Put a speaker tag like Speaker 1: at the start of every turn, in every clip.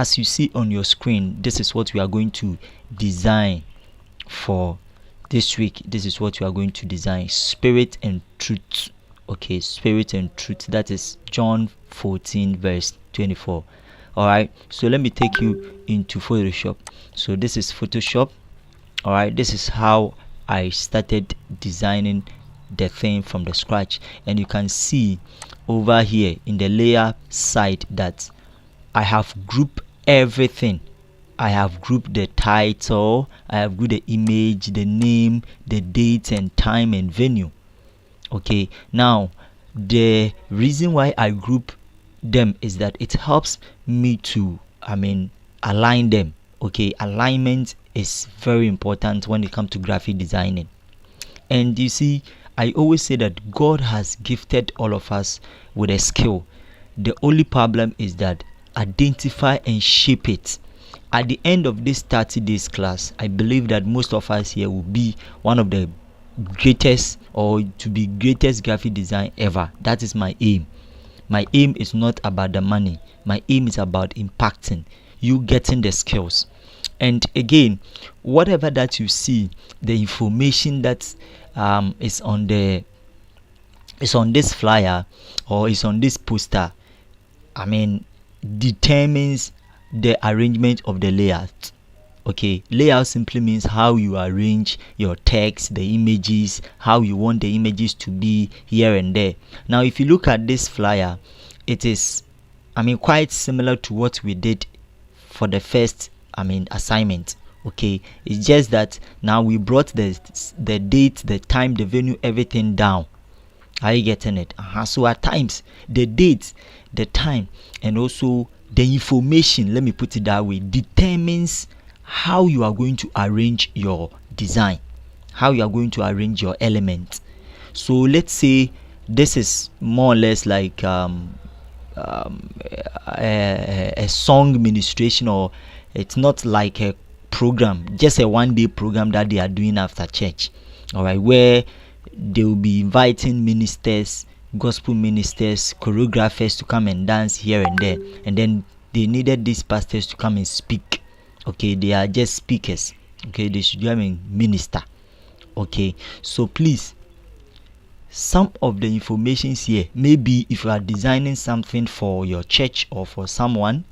Speaker 1: as you see on your screen, this is what we are going to design for this week. This is what we are going to design: spirit and truth. Okay, spirit and truth. That is John 14 verse 24. All right, so let me take you into Photoshop. So this is Photoshop. All right, this is how I started designing the thing from the scratch, and you can see over here in the layer side that I have grouped everything. I have grouped the title, I have grouped the image, the name, the date and time and venue. Okay, now the reason why I group them is that it helps me to align them. Okay, alignment is very important when it comes to graphic designing. And you see, I always say that God has gifted all of us with a skill. The only problem is that identify and shape it. At the end of this 30 days class, I believe that most of us here will be one of the greatest, or to be greatest graphic design ever. That is my aim. My aim is not about the money. My aim is about impacting you, getting the skills. And again, whatever that you see, the information that is on this flyer or is on this poster, determines the arrangement of the layout. Okay, layout simply means how you arrange your text, the images, how you want the images to be here and there. Now, if you look at this flyer, it is quite similar to what we did for the first assignment. Okay, it's just that now we brought the date, the time, the venue, everything down. Are you getting it? So at times the date, the time, and also the information, let me put it that way, determines how you are going to arrange your design, how you are going to arrange your element. So let's say this is more or less like a song ministration, or it's not like a program, just a one-day program that they are doing after church. All right, where they will be inviting ministers, gospel ministers, choreographers to come and dance here and there, and then they needed these pastors to come and speak. Okay, they are just speakers. Okay, they should minister. Okay, so please, some of the information here, maybe if you are designing something for your church or for someone,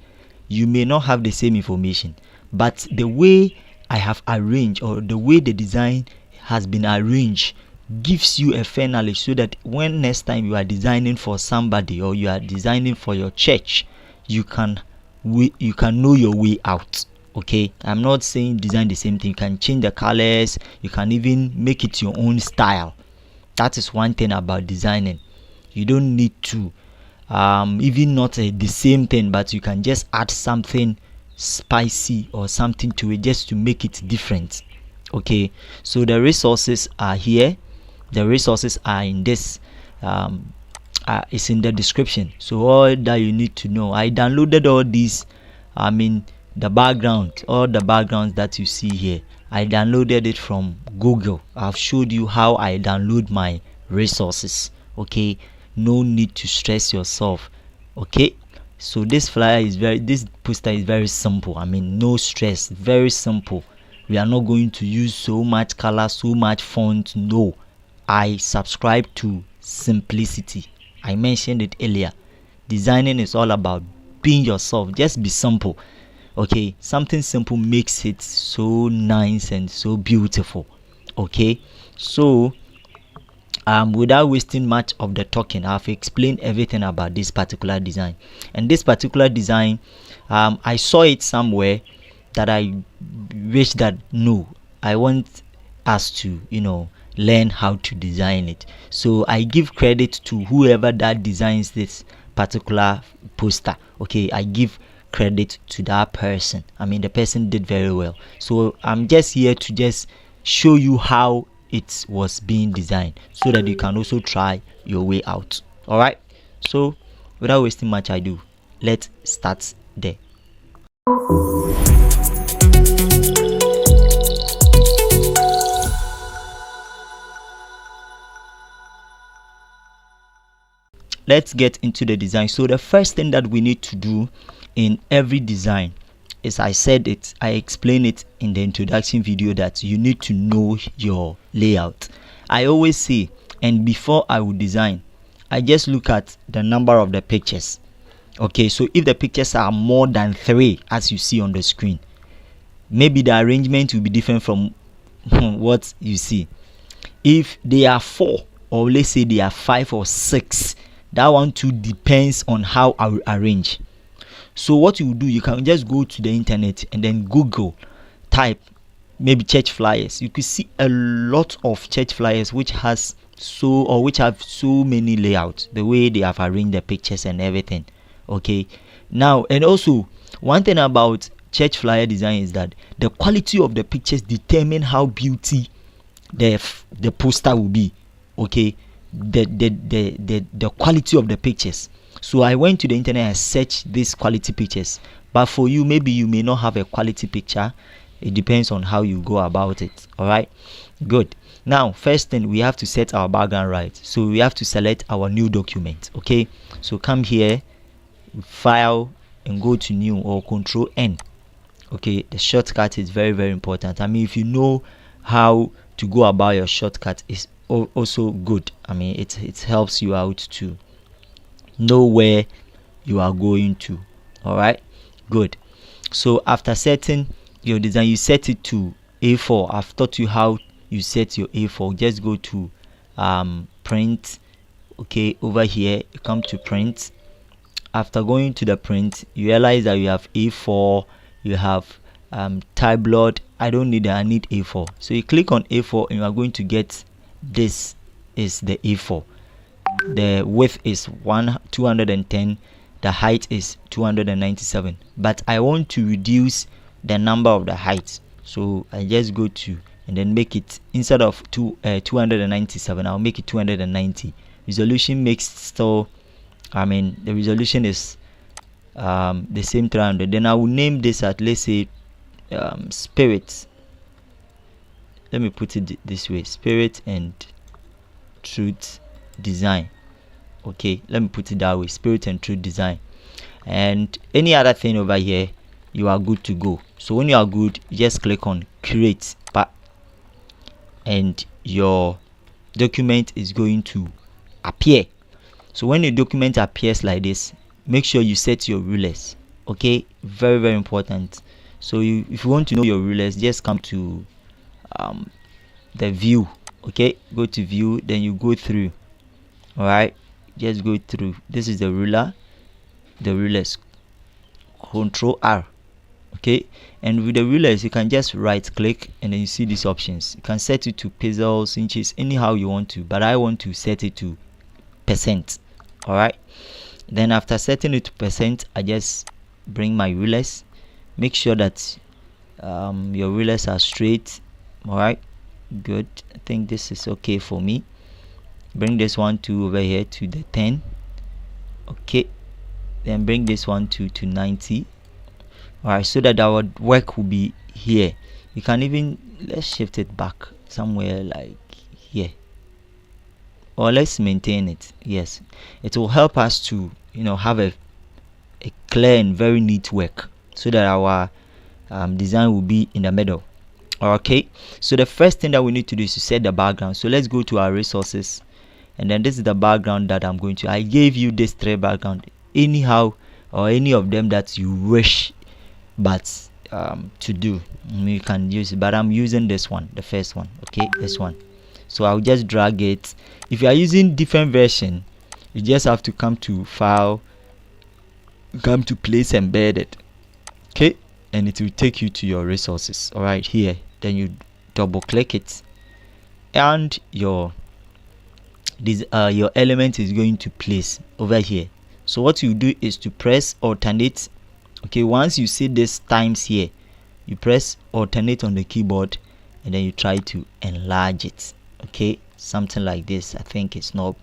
Speaker 1: you may not have the same information, but the way I have arranged, or the way the design has been arranged, gives you a fair knowledge, so that when next time you are designing for somebody or you are designing for your church, you can know your way out. Okay, I'm not saying design the same thing. You can change the colors, you can even make it your own style. That is one thing about designing. You don't need to even not the same thing, but you can just add something spicy or something to it just to make it different. Okay, so the resources are here. The resources are in this it's in the description. So all that you need to know, I downloaded all these, the background, all the backgrounds that you see here, I downloaded it from Google. I've showed you how I download my resources. Okay, no need to stress yourself. Okay, so this poster is very simple. No stress, very simple. We are not going to use so much color, so much font. No, I subscribe to simplicity. I mentioned it earlier. Designing is all about being yourself. Just be simple. Okay, something simple makes it so nice and so beautiful. Okay, so without wasting much of the talking, I've explained everything about this particular design. And this particular design, I saw it somewhere that I wish that I want us to learn how to design it. So I give credit to whoever that designs this particular poster. Okay, I give credit to that person. The person did very well. So I'm just here to just show you how it was being designed, so that you can also try your way out. All right, so without wasting much ado, let's start there. Let's get into the design. So the first thing that we need to do in every design, as I said it, I explained it in the introduction video, that you need to know your layout. I always say, and before I would design, I just look at the number of the pictures. Okay, so if the pictures are more than 3, as you see on the screen, maybe the arrangement will be different from what you see. If they are 4, or let's say they are 5 or 6, that one too depends on how I will arrange. So what you do, you can just go to the internet and then Google, type maybe church flyers. You could see a lot of church flyers which have so many layouts, the way they have arranged the pictures and everything. Okay, now, and also one thing about church flyer design is that the quality of the pictures determine how beauty the poster will be. Okay, the quality of the pictures. So I went to the internet and searched these quality pictures, but for you, maybe you may not have a quality picture. It depends on how you go about it. All right, good. Now, first thing, we have to set our background right. So we have to select our new document. Okay, so come here, file, and go to new, or Control N. Okay, the shortcut is very, very important. I mean, if you know how to go about your shortcut, is also good. I mean, it helps you out to know where you are going to. All right, good. So after setting your design, you set it to A4. I've taught you how you set your A4. Just go to print. Okay, over here you come to print. After going to the print, you realize that you have A4, you have tabloid. I don't need that, I need A4. So you click on A4 and you are going to get this is the A4. The width is 210, the height is 297, but I want to reduce the number of the height, so I just go to and then make it, instead of 297, I'll make it 290. Resolution makes still, I mean, the resolution is the same 300. Then I will name this at, let's say, spirit. Let me put it this way: spirit and truth design. Okay, let me put it that way: spirit and truth design. And any other thing over here, you are good to go. So when you are good, you just click on create, and your document is going to appear. So when the document appears like this, make sure you set your rulers. Okay, very, very important. So if you want to know your rulers, just come to the view. Okay, go to view, then you go through. All right, just go through. This is the ruler, the rulers. Control R. Okay, and with the rulers, you can just right click and then you see these options. You can set it to pixels, inches, anyhow you want to, but I want to set it to percent. All right, then after setting it to percent, I just bring my rulers. Make sure that your rulers are straight. All right, good. I think this is okay for me. Bring this one to over here to the 10. Okay, then bring this one to 90. All right, so that our work will be here. You can even, let's shift it back somewhere like here, or let's maintain it. Yes, it will help us to, you know, have a clear and very neat work, so that our design will be in the middle. Okay, so the first thing that we need to do is to set the background. So let's go to our resources, and then this is the background that I'm going to. I gave you this 3 background, anyhow, or any of them that you wish, but to do, you can use it, but I'm using this one, the first one. Okay, this one. So I'll just drag it. If you are using different version, you just have to come to file, come to place embedded. Okay, and it will take you to your resources. All right, here, then you double click it, and your element is going to place over here. So what you do is to press alternate. Okay, once you see this times here, you press alternate on the keyboard, and then you try to enlarge it. Okay, something like this. I think it's not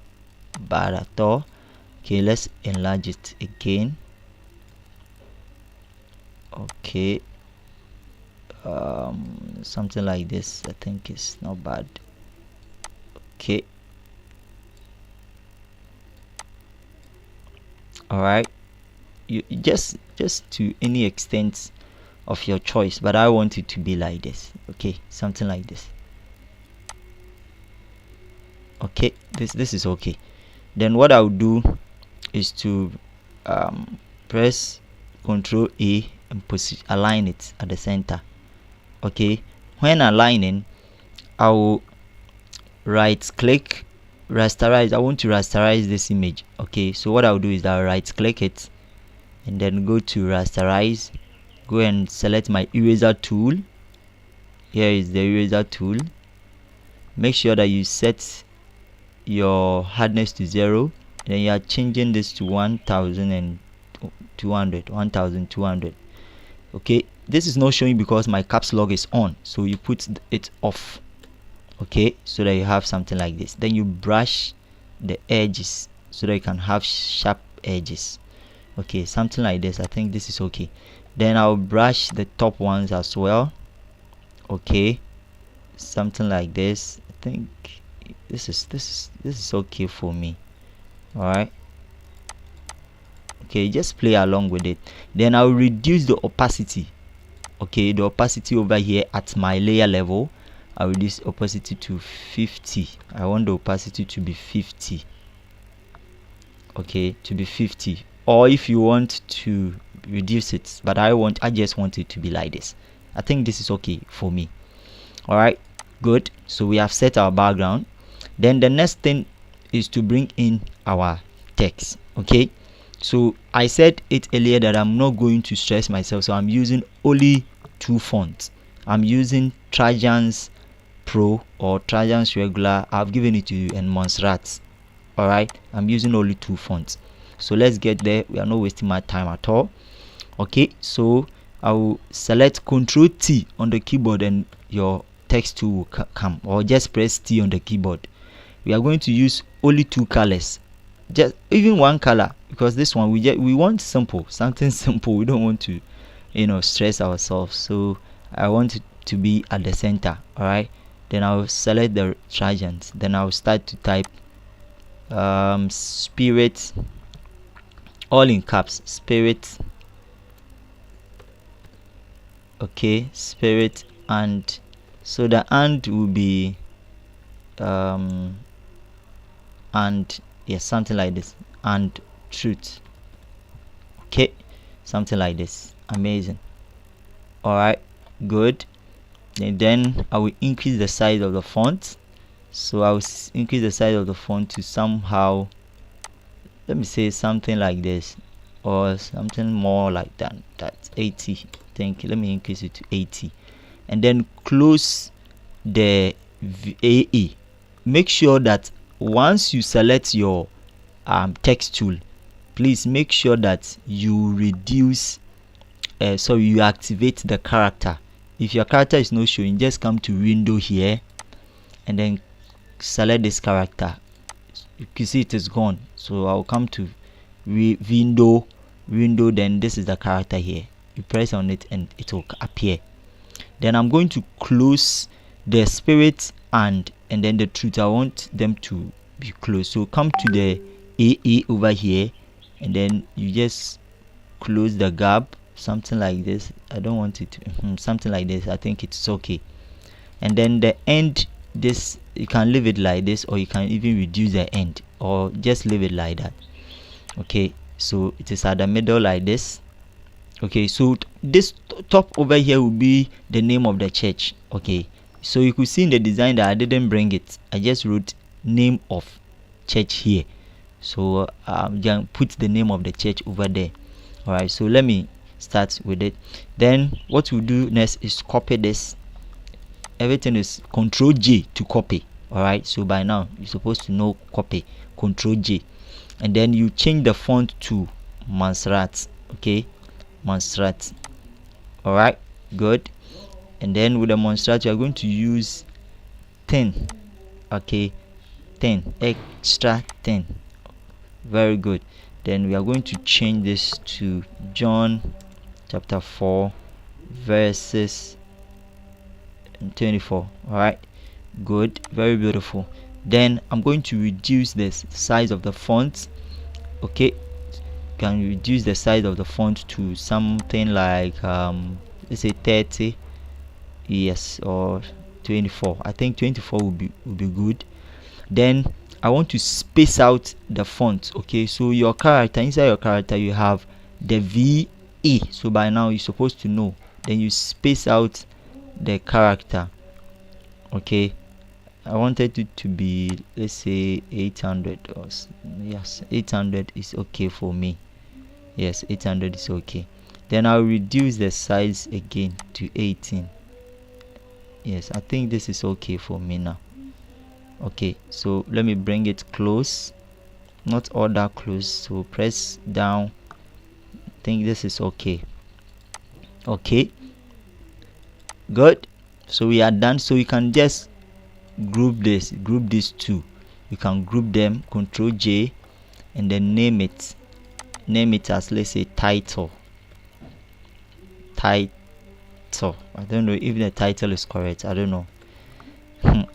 Speaker 1: bad at all. Okay, let's enlarge it again. Okay, something like this. I think it's not bad. Okay, all right, you just to any extent of your choice, but I want it to be like this. Okay, something like this. Okay, this is okay. Then what I'll do is to press Ctrl A and align it at the center. Okay, when aligning, I will right click, rasterize. I want to rasterize this image. Okay, so what I'll do is I'll right click it and then go to rasterize, go and select my eraser tool. Here is the eraser tool. Make sure that you set your hardness to 0, and then you are changing this to 1200. Okay, this is not showing because my caps lock is on, so you put it off. Okay, so that you have something like this. Then you brush the edges so that you can have sharp edges. Okay, something like this. I think this is okay. Then I'll brush the top ones as well. Okay, something like this. I think this is okay for me. All right. Okay, just play along with it. Then I'll reduce the opacity. Okay, the opacity over here at my layer level, I'll reduce opacity to 50. I want the opacity to be 50. Okay, to be 50. Or if you want to reduce it, but I just want it to be like this. I think this is okay for me. All right, good. So we have set our background. Then the next thing is to bring in our text. Okay, so I said it earlier that I'm not going to stress myself, so I'm using only 2 fonts. I'm using Trajan's Pro or Trajan's regular. I've given it to you, and Montserrat. All right, I'm using only 2 fonts. So let's get there. We are not wasting my time at all. Okay, so I will select Ctrl T on the keyboard and your text tool will come, or just press T on the keyboard. We are going to use only 2 colors, just even 1 color, because this one we want simple, something simple. We don't want to stress ourselves, so I want it to be at the center. All right, then I'll select the Trojans. Then I'll start to type spirit, all in caps, spirit. Okay, spirit, and so the and will be and yes, something like this, and truth. Okay, something like this. Amazing. All right, good. And then I will increase the size of the font. So I will increase the size of the font to somehow, let me say something like this, or something more like that. That's 80. I think let me increase it to 80, and then close the AE. Make sure that once you select your text tool, please make sure that you reduce so you activate the character. If your character is not showing, just come to window here and then select this character. You can see it is gone, so I'll come to window, then this is the character here. You press on it and it will appear. Then I'm going to close the spirit and then the truth. I want them to be closed, so come to the AA over here and then you just close the gap, something like this. I don't want it to something like this. I think it's okay. And then the end, this you can leave it like this, or you can even reduce the end, or just leave it like that. Okay, so it is at the middle like this. Okay, so this top over here will be the name of the church. Okay, so you could see in the design that I didn't bring it. I just wrote name of church here, so you can put the name of the church over there. All right, so let me start with it. Then what we'll do next is copy this. Everything is Ctrl J to copy. All right, so by now you're supposed to know copy. Ctrl J, and then you change the font to Montserrat. Okay, Montserrat. All right, good. And then with the Montserrat, you are going to use 10. Okay, 10, extra 10. Very good. Then we are going to change this to John chapter 4 verses 24. All right, good, very beautiful. Then I'm going to reduce the size of the font. Okay, can reduce the size of the font to something like let's say 30, yes, or 24. I think 24 will be good. Then I want to space out the font. Okay, so your character, inside your character you have the VA, so by now you're supposed to know. Then you space out the character. Okay, I wanted it to be, let's say 800, or yes, 800 is okay for me. Yes, 800 is okay. Then I'll reduce the size again to 18. Yes, I think this is okay for me now. Okay, so let me bring it close, not all that close, so press down. I think this is okay. Okay, good. So we are done. So you can just group these two. You can group them, Control J, and then name it as, let's say, title. I don't know if the title is correct, I don't know.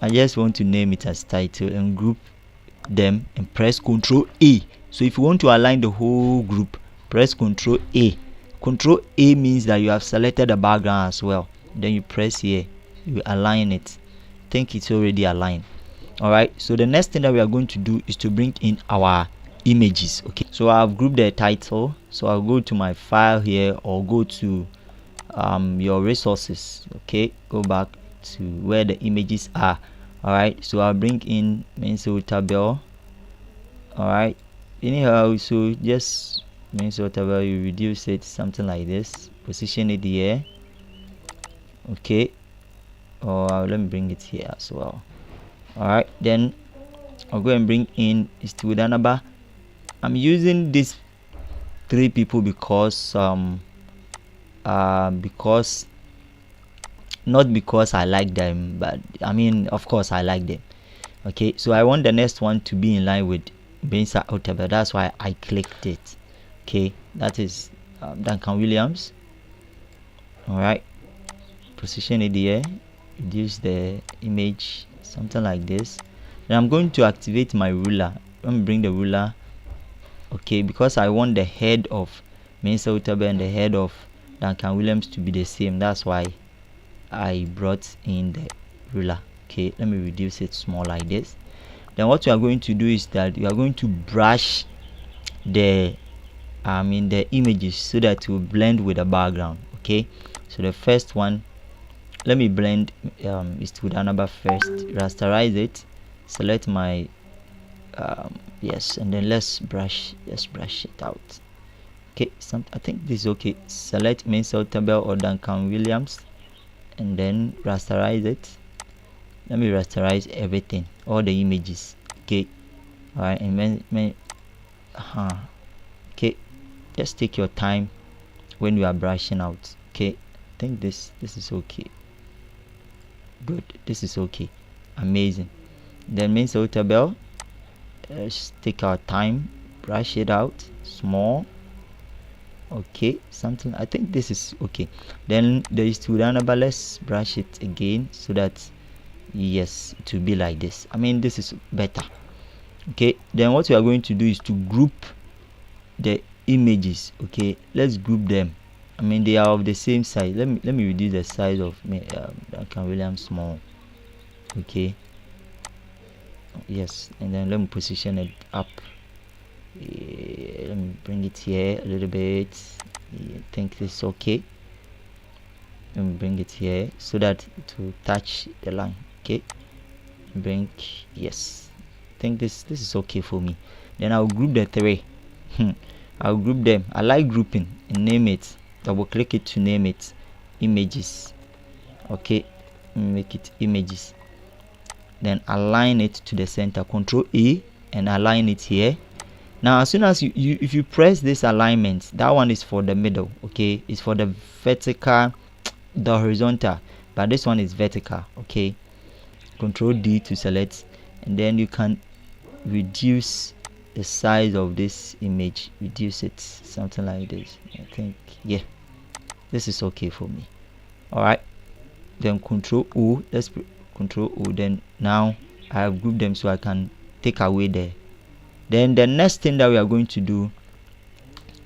Speaker 1: I just want to name it as title and group them and press Control A. So if you want to align the whole group, press Control A. Control A means that you have selected the background as well. Then you press here, you align it. I think it's already aligned. Alright, so the next thing that we are going to do is to bring in our images. Okay, so I've grouped the title, so I'll go to my file here, or go to your resources. Okay, go back to where the images are. Alright, so I'll bring in Minnesota. Alright, anyhow, so just Minnesota, you reduce it something like this, position it here. Okay, or let me bring it here as well. Alright, then I'll go and bring in Istudanaba. I'm using these 3 people because not because I like them, but I mean, of course I like them. Okay, so I want the next one to be in line with Bensa Otaba. That's why I clicked it. Okay, that is Duncan Williams. Alright, position it here, reduce the image something like this. Then I'm going to activate my ruler. Let me bring the ruler. Okay, because I want the head of Mensa Utaba and the head of Duncan Williams to be the same, that's why I brought in the ruler. Okay, let me reduce it small like this. Then what you are going to do is that you are going to brush the the images so that it will blend with the background. Okay, so the first one, let me blend Istudanaba first, rasterize it, select my yes, and then let's brush it out. Okay, I think this is okay. Select Mensa Utaba or Duncan Williams and then rasterize it. Let me rasterize everything, all the images. Okay, alright, and okay, just take your time when you are brushing out. Okay, I think this is okay. Good, this is okay, amazing. Then Mensa Utaba, let's take our time, brush it out small. Okay, something, I think this is okay. Then there is Istudanaba, let's brush it again so that yes, it will be like this. I mean, this is better. Okay, then what we are going to do is to group the images. Okay, let's group them. I mean, they are of the same size. Let me reduce the size of Duncan Williams small. Okay, yes, and then let me position it up. Let me bring it here a little bit. I think this is okay. Let me bring it here so that it will touch the line. Okay, bring, yes, I think this is okay for me. Then I'll group the 3. I'll group them. I like grouping and name it. Double click it to name it images. Okay, make it images. Then align it to the center, Control A, and align it here. Now as soon as if you press this alignment, that one is for the middle. Okay, it's for the vertical, the horizontal, but this one is vertical. Okay, Control D to select, and then you can reduce the size of this image, reduce it something like this. I think, yeah, this is okay for me. All right, then Control O, let's Control O. Then now I have grouped them so I can take away the. Then the next thing that we are going to do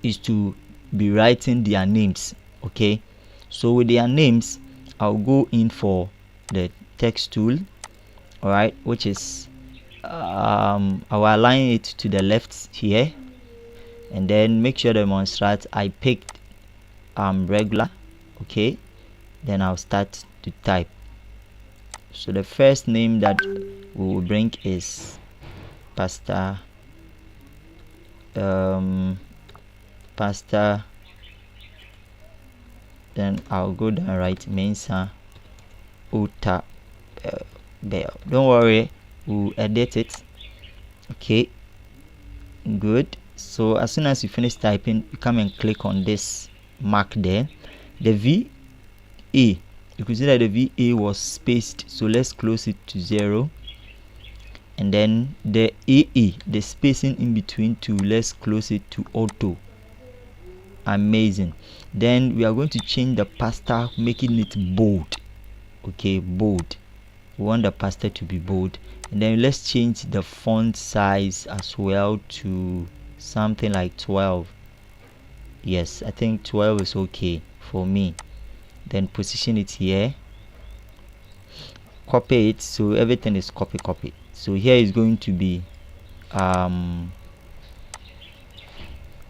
Speaker 1: is to be writing their names. Okay, so with their names, I'll go in for the text tool, all right, which is I'll align it to the left here, and then make sure the monstrat I picked regular. Okay, then I'll start to type. So the first name that we will bring is Pastor Pastor, then I'll go down right, Mensa Uta Bell. Don't worry, we'll edit it. Okay, good. So as soon as you finish typing, you come and click on this mark there. The VA, you can see that the VA was spaced, so let's close it to 0. And then the AA, the spacing in between two, let's close it to auto. Amazing. Then we are going to change the pastor, making it bold. Okay, bold. We want the pastor to be bold. And then let's change the font size as well to something like 12. Yes, I think 12 is okay for me. Then position it here, copy it, so everything is copy. So here is going to be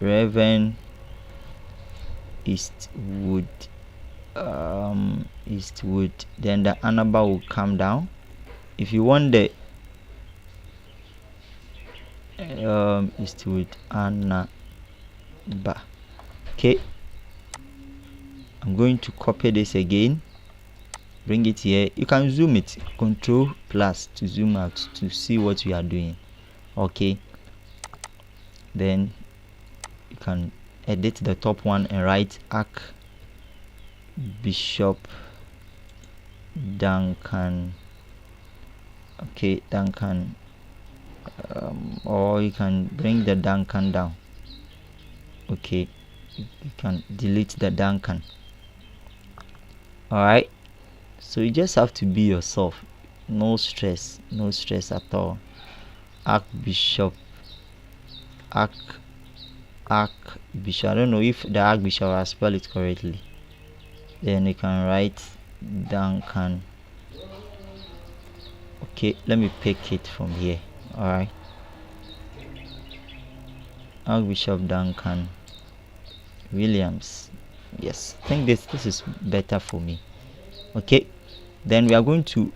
Speaker 1: Reverend Eastwood. Eastwood. Then the Annaba will come down. If you want the Eastwood Annaba. Okay, I'm going to copy this again, bring it here. You can zoom it, Control plus to zoom out to see what you are doing. Okay, then you can edit the top one and write Archbishop Duncan. Okay, Duncan, or you can bring the Duncan down. Okay, you can delete the Duncan. Alright, so you just have to be yourself, no stress at all. Archbishop, I don't know if the Archbishop has spelled it correctly. Then you can write Duncan. Okay, let me pick it from here. Alright, Archbishop Duncan Williams. Yes, I think this is better for me. Okay, then we are going to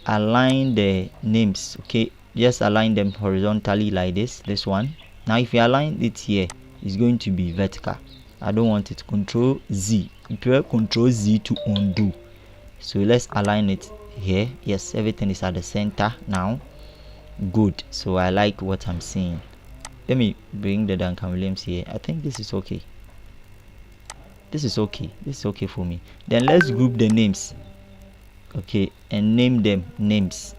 Speaker 1: align the names. Okay, just align them horizontally like this one. Now if you align it here, it's going to be vertical. I don't want it. Control Z. You press Control Z to undo. So let's align it here. Yes, everything is at the center now. Good. So I like what I'm seeing. Let me bring the Duncan Williams here. I think this is okay. This is okay for me. Then let's group the names. Okay, and name them names.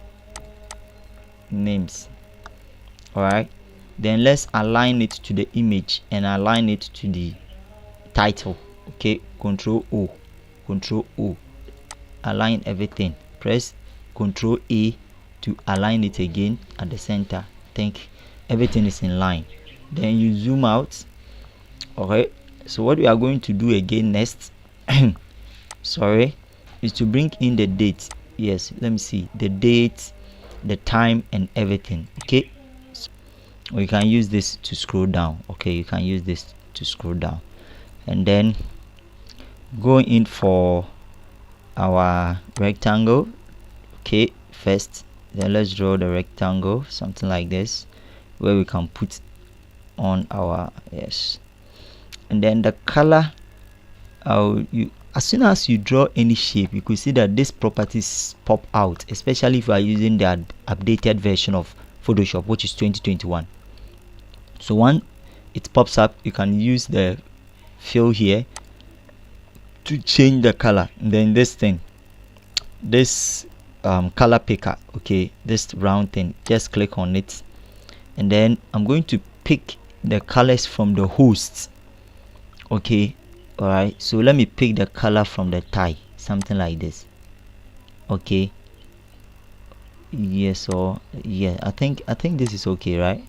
Speaker 1: All right, then let's align it to the image and align it to the title. Okay, Control O, align everything. Press Control A to align it again at the center. Think everything is in line. Then you zoom out. Okay, so what we are going to do again next sorry, is to bring in the date. Yes, let me see the date, the time, and everything. Okay, so we can use this to scroll down. Okay, you can use this to scroll down, and then go in for our rectangle. Okay, first, then let's draw the rectangle, something like this, where we can put on our and then the color. As soon as you draw any shape, you could see that these properties pop out, especially if you are using the updated version of Photoshop, which is 2021. So when it pops up, you can use the fill here to change the color. And then this color picker, okay, this round thing, just click on it, and then I'm going to pick the colors from the hosts. Okay, all right, so let me pick the color from the tie, something like this. Okay, yes, or yeah, I think this is okay, right?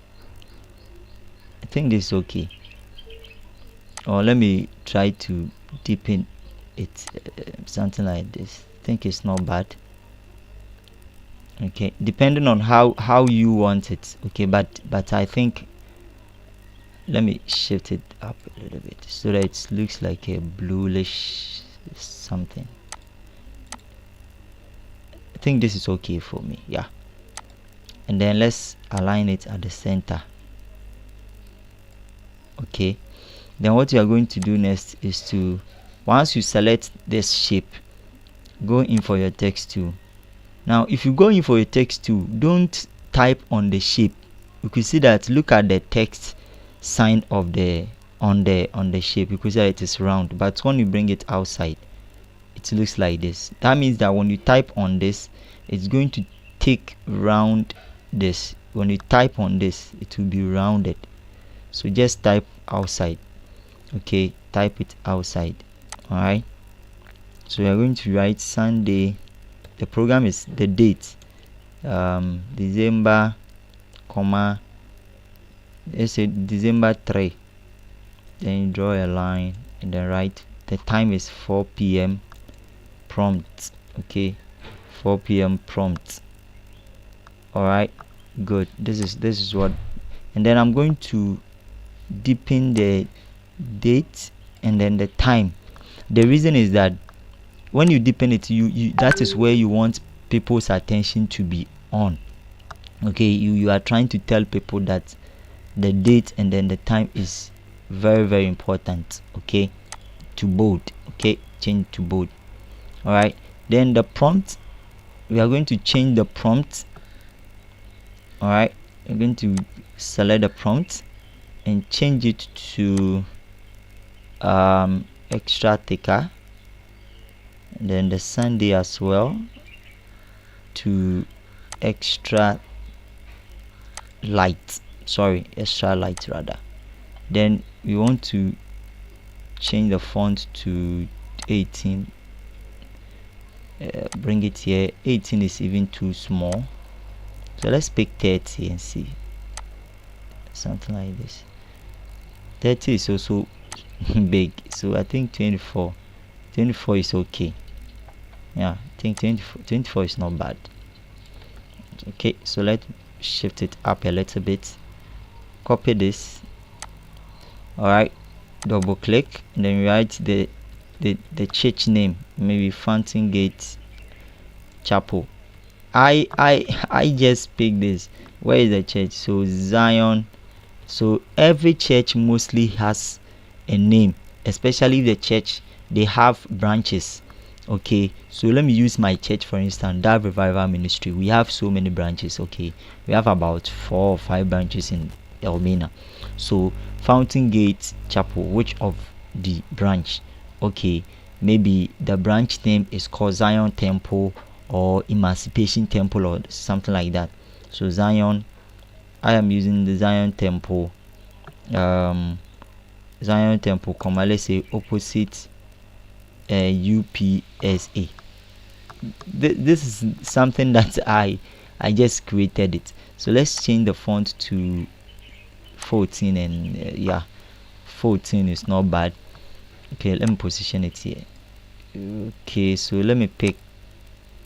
Speaker 1: I think this is okay. or let me try to deepen it, something like this. I think it's not bad. Okay, depending on how you want it. Okay, but I think, let me shift it up a little bit so that it looks like a bluish something. I think this is okay for me. Yeah, and then let's align it at the center. Okay, then what you are going to do next is to, once you select this shape, go in for your text tool. Now if you go in for a text tool, don't type on the shape. You could see that, look at the text sign of the on the shape. You could see that it is round, but when you bring it outside, it looks like this. That means that when you type on this, it's going to take round this. When you type on this, it will be rounded. So just type outside. Okay, type it outside. All right, so we are going to write Sunday. The program is the date, December, comma, let's say December 3. Then you draw a line and then write the time is 4 p.m. prompt. Okay, 4 p.m. prompt. All right, good. This is what, and then I'm going to deepen the date and then the time. The reason is that when you deepen it, you that is where you want people's attention to be on. Okay, you are trying to tell people that the date and then the time is very, very important. Okay, to bold. Okay, change to bold. All right, then the prompt, we are going to change the prompt. All right, we're going to select the prompt and change it to extra thicker, and then the Sunday as well to extra light. Extra light rather. Then we want to change the font to 18. Bring it here. 18 is even too small, so let's pick 30 and see, something like this. 30 is also big, so I think 24 is okay. Yeah, I think 24 is not bad. Okay, so let's shift it up a little bit. Copy this. All right, double click and then write the church name, maybe Fountain Gate Chapel. I just picked this. Where is the church? So Zion. So every church mostly has a name, especially the church, they have branches. Okay, so let me use my church for instance, that Revival Ministry. We have so many branches. Okay, we have about 4 or 5 branches in Elmina. So Fountain Gate Chapel, which of the branch? Okay, maybe the branch name is called Zion Temple or Emancipation Temple or something like that. So Zion, I am using the Zion Temple, Zion Temple, comma, let's say opposite UPSA. This is something that I just created it. So let's change the font to 14, and yeah, 14 is not bad. Okay, let me position it here. Okay, so let me pick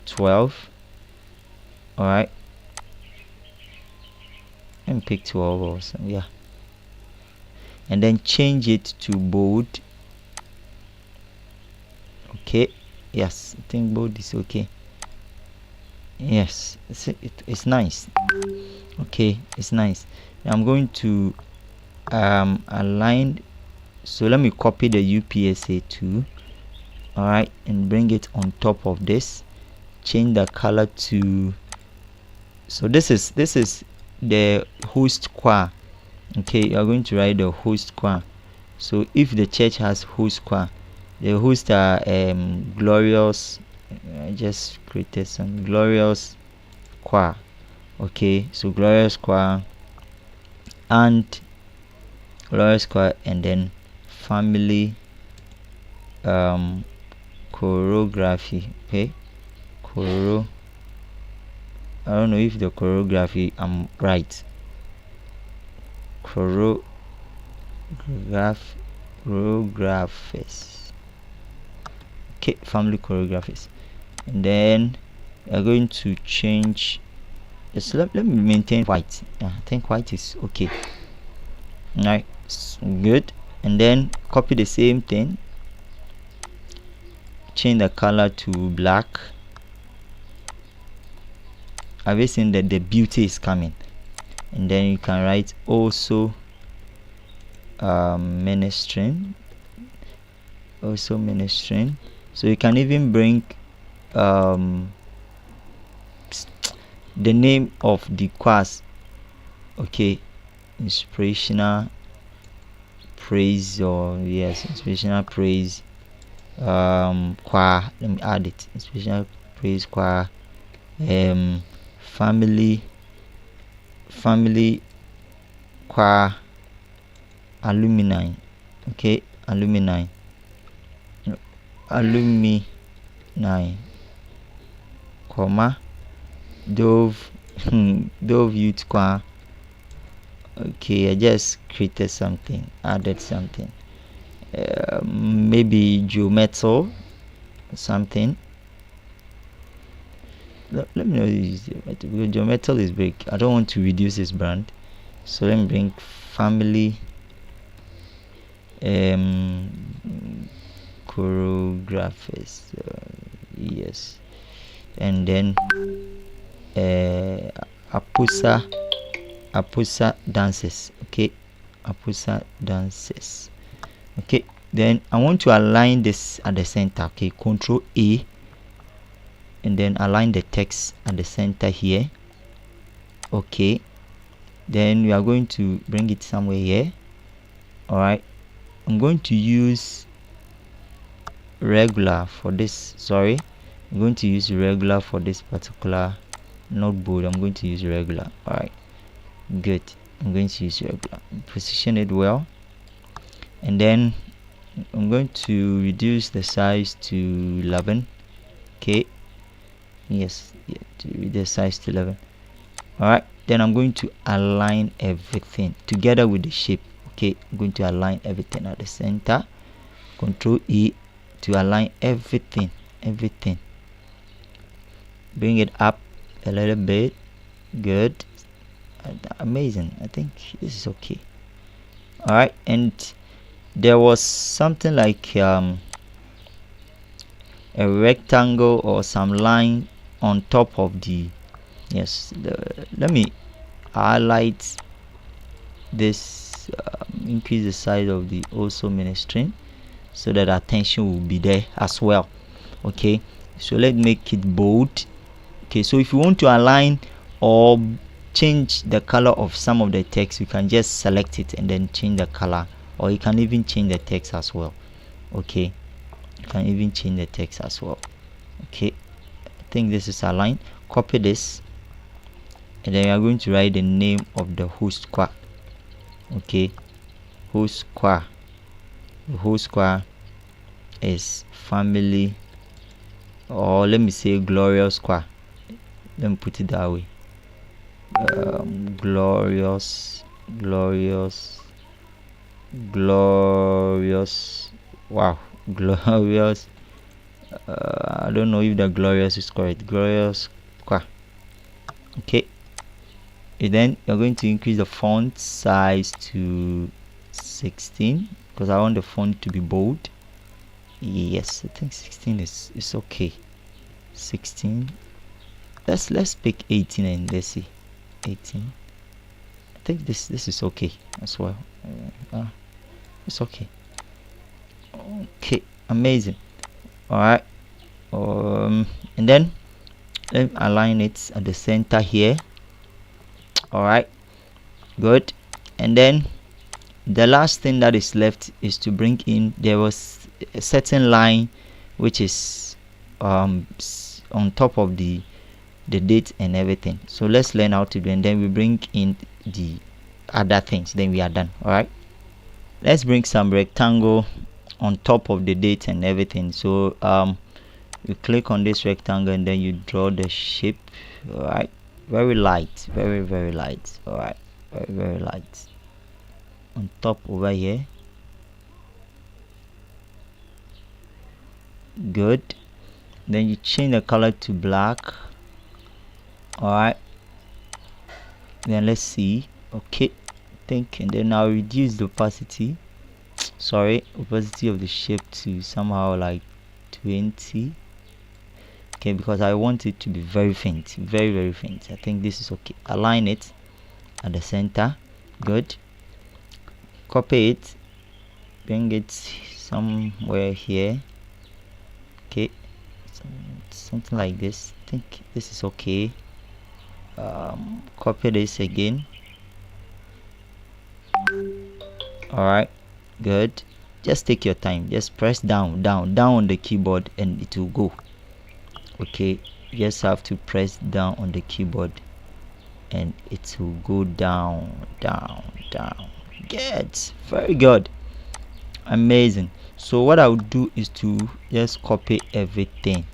Speaker 1: 12. All right, let me pick 12 or something. Yeah, and then change it to bold. Okay, yes, I think bold is okay. Yes, it's nice. Okay, it's nice. I'm going to align. So let me copy the UPSA too. All right, and bring it on top of this. Change the color to, so this is the host choir. Okay, you are going to write the host choir. So if the church has host choir, the hosts are glorious. I just created some glorious choir. Okay, so glorious choir and then family choreography. Okay, I don't know if the choreography I'm right. Choreograph. choreographers. Okay, family choreographers. And then we're going to change. Just let me maintain white. I think white is okay. Alright, good. And then copy the same thing, change the color to black. Have you seen that the beauty is coming? And then you can write also ministering, so you can even bring the name of the class. Okay, inspirational praise, or yes, inspirational praise choir. Let me add it, inspirational praise choir, family choir alumni. Okay, alumni, comma Dove Dove Youth Choir. Okay, I just created something, added something, maybe geometal something. Let me know because geometal is big. I don't want to reduce this brand, so let me bring family choreographers, yes, and then Apusa dances. Okay, Apusa dances. Okay, then I want to align this at the center. Okay, Control A, and then align the text at the center here. Okay, then we are going to bring it somewhere here. All right, I'm going to use regular for this. Sorry, I'm going to use regular for this particular, not bold. I'm going to use regular. All right, good. I'm going to use regular. Position it well, and then I'm going to reduce the size to 11. Okay, yes, yeah, to reduce the size to 11. All right, then I'm going to align everything together with the shape. Okay, I'm going to align everything at the center. Control E to align everything. Bring it up a little bit. Good, amazing. I think this is okay. All right, and there was something like a rectangle or some line on top of the, yes, let me highlight this, increase the size of the also ministering so that attention will be there as well. Okay, so let's make it bold. Okay, so if you want to align or change the color of some of the text, you can just select it and then change the color, or you can even change the text as well. Okay, you can even change the text as well. Okay, I think this is aligned. Copy this, and then we are going to write the name of the host choir. Okay, host choir. The host choir is family, or let me say glorious choir. Let me put it that way. Glorious. Wow, glorious. I don't know if the glorious is correct. Glorious choir. Okay, and then you're going to increase the font size to 16 because I want the font to be bold. Yes, I think 16 is okay. 16. Let's pick 18 and let's see. 18. I think this is okay as well. It's okay. Okay, amazing. All right. And then let me align it at the center here. All right, good. And then the last thing that is left is to bring in, there was a certain line which is on top of the date and everything. So let's learn how to do, and then we bring in the other things, then we are done. All right, let's bring some rectangle on top of the date and everything. So you click on this rectangle and then you draw the shape. All right, very light, very light. All right, very light on top over here. Good. Then you change the color to black. Alright, then let's see. Okay, think, and then I'll reduce the opacity opacity of the shape to somehow like 20. Okay, because I want it to be very faint, very faint. I think this is okay. Align it at the center. Good. Copy it, bring it somewhere here. Okay, something like this. I think this is okay. Copy this again. Alright, good. Just take your time. Just press down on the keyboard and it will go. Okay, you just have to press down on the keyboard and it will go down. Good, very good, amazing. So what I would do is to just copy everything,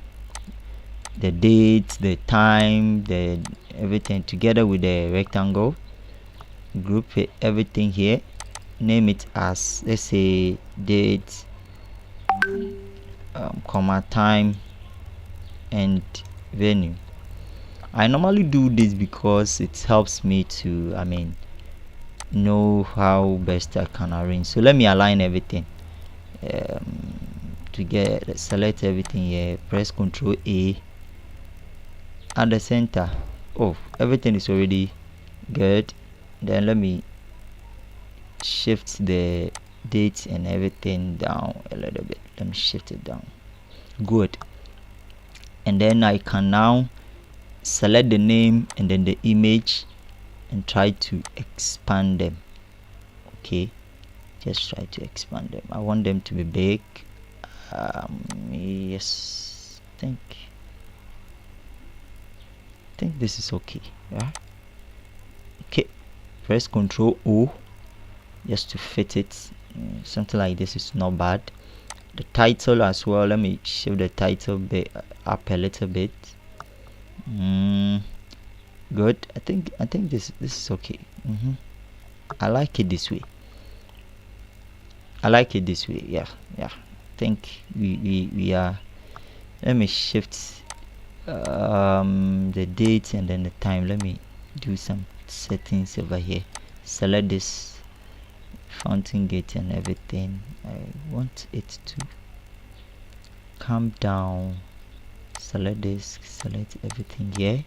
Speaker 1: the date, the time, the everything together with the rectangle. Group everything here, name it as, let's say, date, comma, time and venue. I normally do this because it helps me to know how best I can arrange. So let me align everything together. Select everything here, press Ctrl A at the center. Oh, everything is already good. Then let me shift the date and everything down a little bit. Let me shift it down. Good. And then I can now select the name and then the image and try to expand them. Okay, just try to expand them. I want them to be big. Yes, I think this is okay. Yeah. Okay, press Ctrl O just to fit it. Something like this is not bad. The title as well, let me shift the title bit up a little bit. Good. I think this is okay. I like it this way. Yeah. I think we are. Let me shift the date and then the time. Let me do some settings over here. Select this fountain gate and everything. I want it to come down. Select this, select everything here,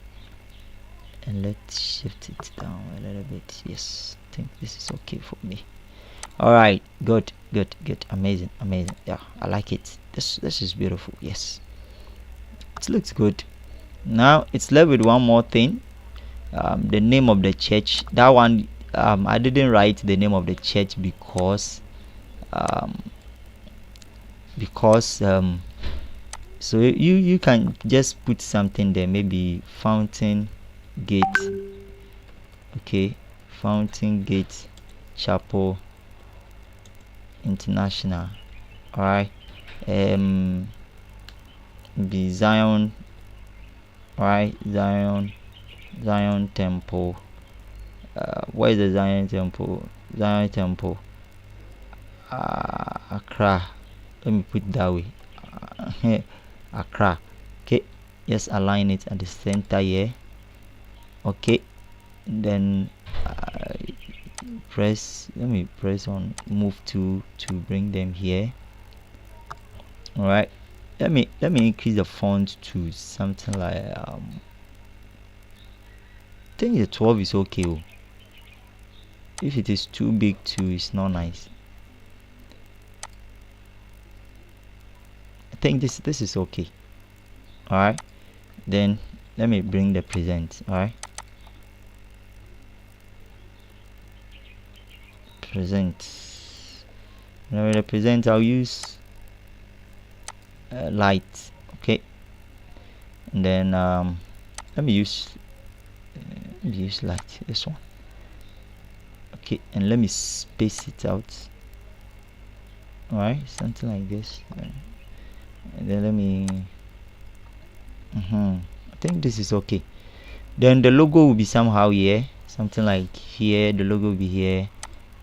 Speaker 1: and let's shift it down a little bit. Yes, I think this is okay for me. All right, good, amazing. Yeah, I like it. This is beautiful. Yes, it looks good. Now it's left with one more thing. The name of the church. That one, I didn't write the name of the church because so you can just put something there, maybe Fountain Gate. Okay, Fountain Gate Chapel International. All right, be Zion. All right, Zion Temple. Where is the Zion Temple? Accra. Let me put it that way. Accra. Okay, just align it at the center here. Okay, then let me press on move to bring them here. All right, let me increase the font to something like I think the 12 is okay. If it is too big too, it's not nice. I think this is okay. All right, then let me bring the present. All right, present. Now the present, I'll use light. Okay, and then let me use light, this one. Okay, and let me space it out. All right, something like this. And then let me I think this is okay. Then the logo will be somehow here, something like here. The logo will be here,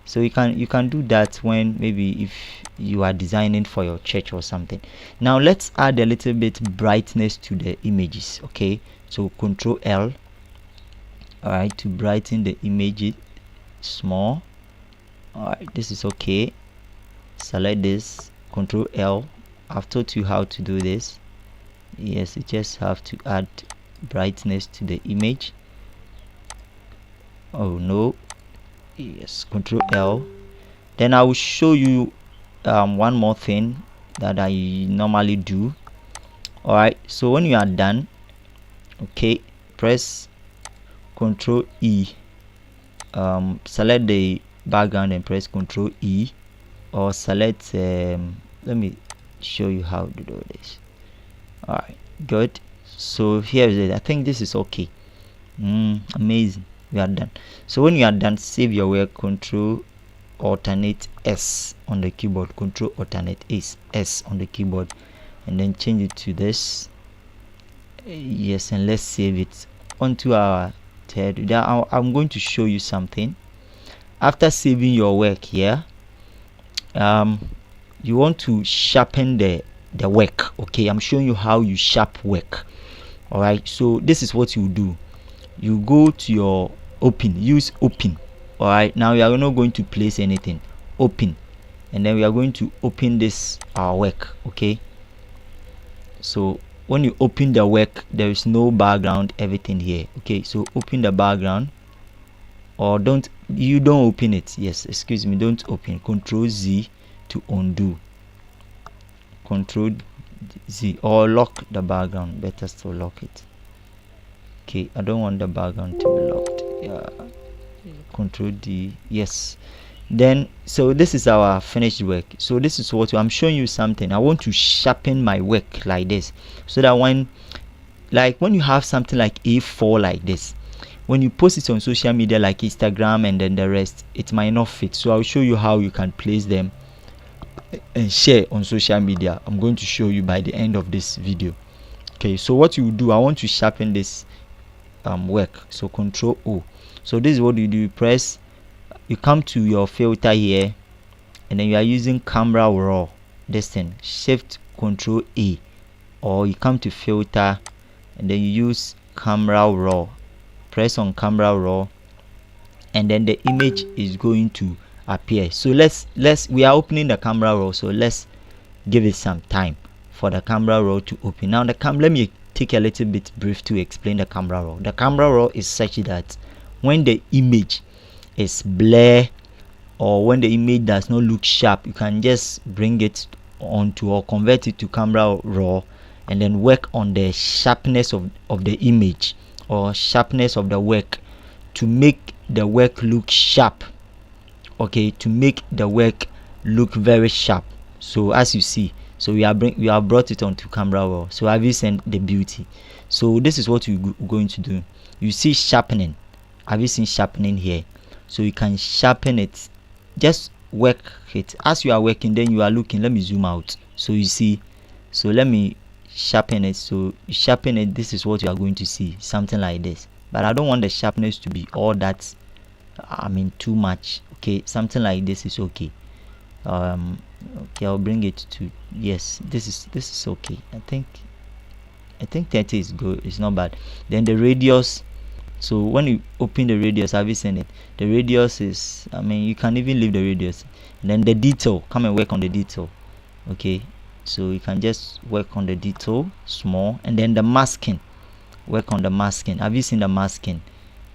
Speaker 1: So you can do that when maybe if you are designing for your church or something. Now let's add a little bit brightness to the images. Okay, so Control L, all right, to brighten the image small. All right, this is okay. Select this, Control L. I've taught you how to do this. Yes, you just have to add brightness to the image. Oh no, yes, Control L. Then I will show you one more thing that I normally do. All right, so when you are done, okay, press Control E, select the background and press Control E, or select let me show you how to do this. All right, good. So here is it. I think this is okay. Amazing, we are done. So when you are done, save your work. Control alternate S on the keyboard, Control alternate S on the keyboard, and then change it to this. Yes, and let's save it onto our third. I'm going to show you something. After saving your work here, you want to sharpen the work. Okay, I'm showing you how you sharp work. All right, so this is what you do. You go to your open, use open. All right, now we are not going to place anything, open, and then we are going to open this our work. Okay, so when you open the work, there is no background, everything here. Okay, so open the background, or don't open it. Yes, excuse me, don't open. Control Z to undo, Control Z, or lock the background. Better still lock it. Okay, I don't want the background to be locked. Yeah, Control D. Yes, then so this is our finished work. So this is what I'm showing you something. I want to sharpen my work like this, so that when you have something like A4 like this, when you post it on social media like Instagram and then the rest, it might not fit. So I'll show you how you can place them and share on social media. I'm going to show you by the end of this video. Okay, so what you do, I want to sharpen this work. So Control O. So this is what you do. You come to your filter here, and then you are using camera raw, this thing, Shift Control A, or you come to filter and then you use camera raw, press on camera raw, and then the image is going to appear. So we are opening the camera raw, so let's give it some time for the camera raw to open. Now let me take a little bit brief to explain the camera raw. The camera raw is such that when the image is blur, or when the image does not look sharp, you can just bring it onto or convert it to camera raw, and then work on the sharpness of the image, or sharpness of the work, to make the work look sharp. Okay, to make the work look very sharp. So as you see, so we have brought it onto camera raw. So have you seen the beauty? So this is what you're going to do. You see sharpening. Have you seen sharpening here? So you can sharpen it. Just work it as you are working, then you are looking. Let me zoom out so you see. So let me sharpen it. So you sharpen it. This is what you are going to see, something like this. But I don't want the sharpness to be all that, too much. Okay, something like this is okay. Okay, I'll bring it to, yes, this is okay. I think 30 is good. It's not bad. Then the radius. So when you open the radius, have you seen it? The radius is, you can even leave the radius. And then the detail, come and work on the detail. Okay, so you can just work on the detail small, and then the masking, work on the masking. Have you seen the masking?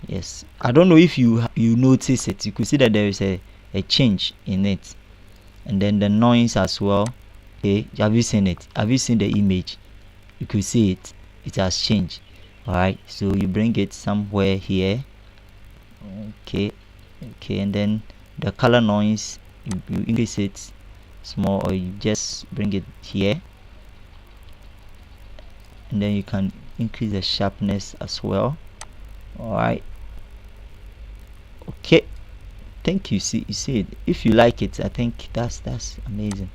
Speaker 1: Yes, I don't know if you notice it. You could see that there is a change in it. And then the noise as well. Okay, have you seen it? Have you seen the image? You could see it has changed. All right, so you bring it somewhere here. Okay, and then the color noise, you increase it small, or you just bring it here, and then you can increase the sharpness as well. All right, okay, think you see it. If you like it, I think that's amazing.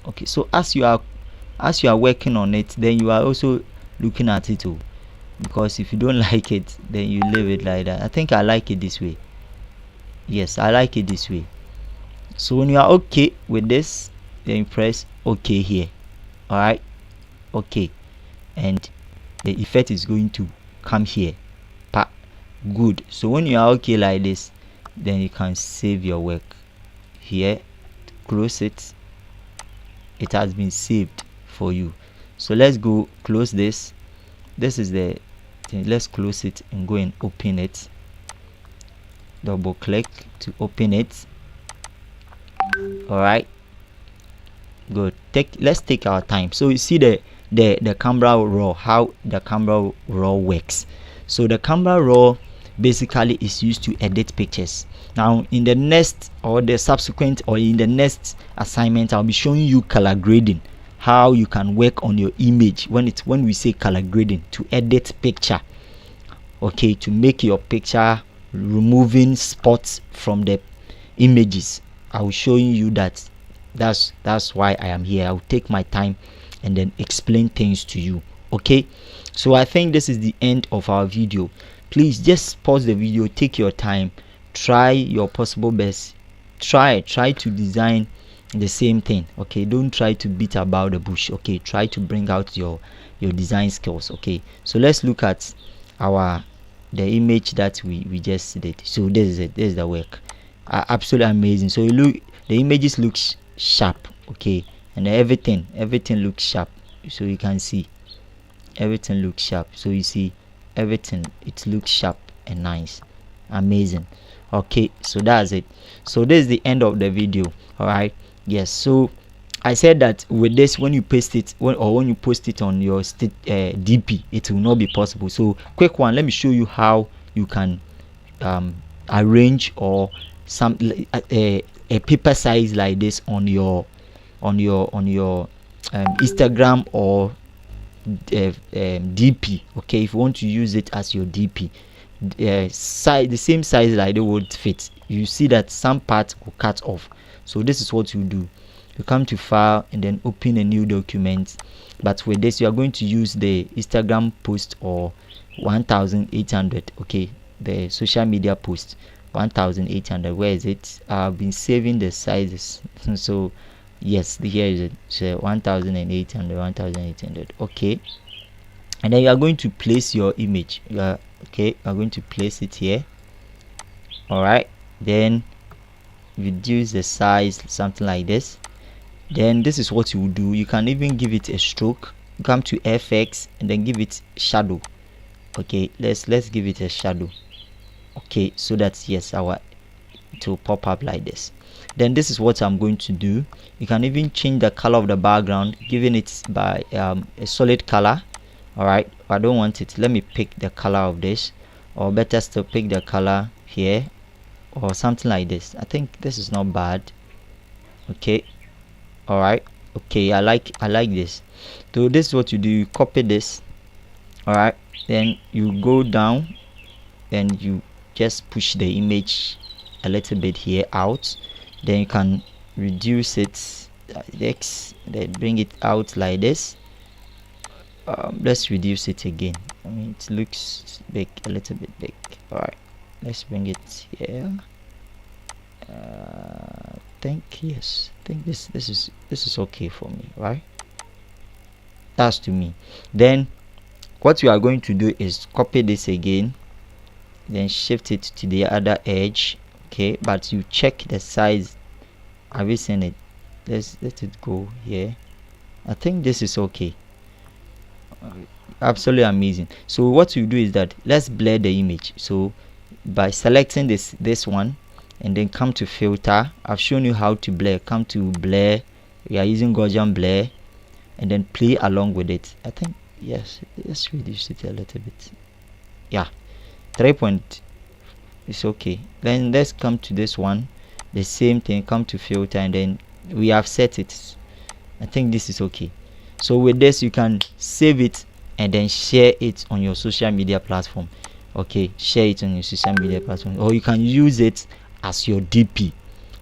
Speaker 1: Okay, so as you are working on it, then you are also looking at it too, because if you don't like it, then you leave it like that. I think I like it this way. Yes, I like it this way. So when you are okay with this, then you press okay here. All right, okay, and the effect is going to come here. Good. So when you are okay like this, then you can save your work here. Close it. It has been saved for you. So let's go close this. This is the thing. Let's close it and go and open it. Double click to open it. All right, good. Let's take our time. So you see the Camera Raw, how the Camera Raw works. So the Camera Raw basically is used to edit pictures. Now in the next or the subsequent or in the next assignment, I'll be showing you color grading, how you can work on your image when we say color grading, to edit picture, okay, to make your picture, removing spots from the images. I will show you that. That's why I am here. I will take my time and then explain things to you. Okay, so I think this is the end of our video. Please just pause the video, take your time, try your possible best, try to design the same thing. Okay, don't try to beat about the bush. Okay, try to bring out your design skills. Okay, so let's look at the image that we just did. So this is it. This is the work. Absolutely amazing. So you look, the images looks sharp, okay, and everything looks sharp. So you can see everything looks sharp. So you see everything, it looks sharp and nice, amazing. Okay, so that's it. So this is the end of the video. All right, yes. So I said that with this, when you paste it when you post it on your DP, it will not be possible. So quick one, let me show you how you can arrange or some a paper size like this on your Instagram or DP. Okay, if you want to use it as your DP, the same size like the would fit. You see that some parts will cut off. So this is what you do. You come to file and then open a new document, but with this you are going to use the Instagram post or 1800. Okay, the social media post 1800. Where is it? I've been saving the sizes. So yes, here is it. So 1800. Okay, and then you are going to place your image. You are going to place it here. All right, then reduce the size, something like this. Then this is what you will do. You can even give it a stroke. Come to FX and then give it shadow. Okay, let's give it a shadow. Okay, so that yes, it will pop up like this. Then this is what I'm going to do. You can even change the color of the background, giving it by a solid color. All right, I don't want it. Let me pick the color of this, or better still, pick the color here or something like this. I think this is not bad. Okay, all right, okay, I like this. So this is what you do. You copy this. All right, then you go down and you just push the image a little bit here out. Then you can reduce it X, then bring it out like this. Let's reduce it again. I mean, it looks big, a little bit big. All right, let's bring it here. I think this is okay for me, right? That's to me. Then what you are going to do is copy this again, then shift it to the other edge. Okay, but you check the size. Have you seen it? Let's let it go here. I think this is okay. Absolutely amazing. So what you do is that let's blur the image. So by selecting this one and then come to filter, I've shown you how to blur. Come to blur. We are using Gaussian blur and then play along with it. I think yes, let's reduce it a little bit. Yeah, 3 point is okay. Then let's come to this one, the same thing. Come to filter and then we have set it. I think this is okay. So with this you can save it and then share it on your social media platform. Okay, share it on your social media platform, or you can use it as your DP.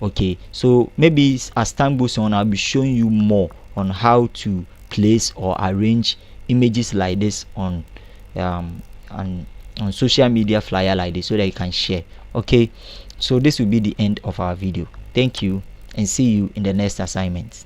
Speaker 1: Okay, so maybe as time goes on, I'll be showing you more on how to place or arrange images like this on social media flyer like this, so that you can share. Okay, So this will be the end of our video. Thank you and see you in the next assignment.